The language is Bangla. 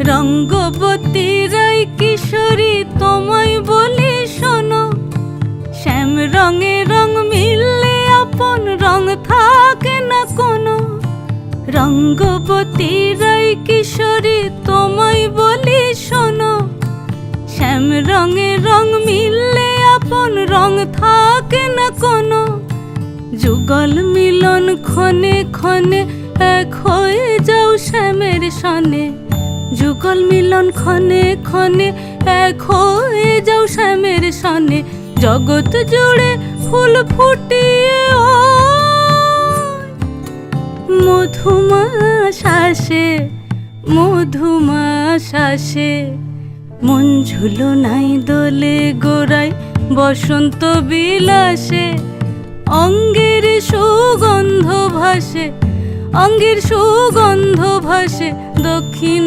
রঙ্গবতী রায় কিশোরী তোমায় বলি শোনো, শ্যাম রঙে রং মিললে আপন রং থাকে না কোনো। রঙ্গবতী রায় কিশোরী তোমায় বলি শোনো, শ্যাম রঙে রং মিললে আপন রং থাকে না কোনো। যুগল মিলন ক্ষণে ক্ষণে এক হয়ে যাও শ্যামের সনে, যুগল মিলন ক্ষণে ক্ষণে এক হয়ে যাও শ্যামের সনে। জগৎ জুড়ে ফুল ফুটিয়ে মধুমাস আসে, মধুমাস আসে। মন ঝুলনাই দোলে গোড়ায় বসন্ত বিলাসে, অঙ্গের সুগন্ধ ভাসে, অঙ্গের সুগন্ধ ভাসে দক্ষিণ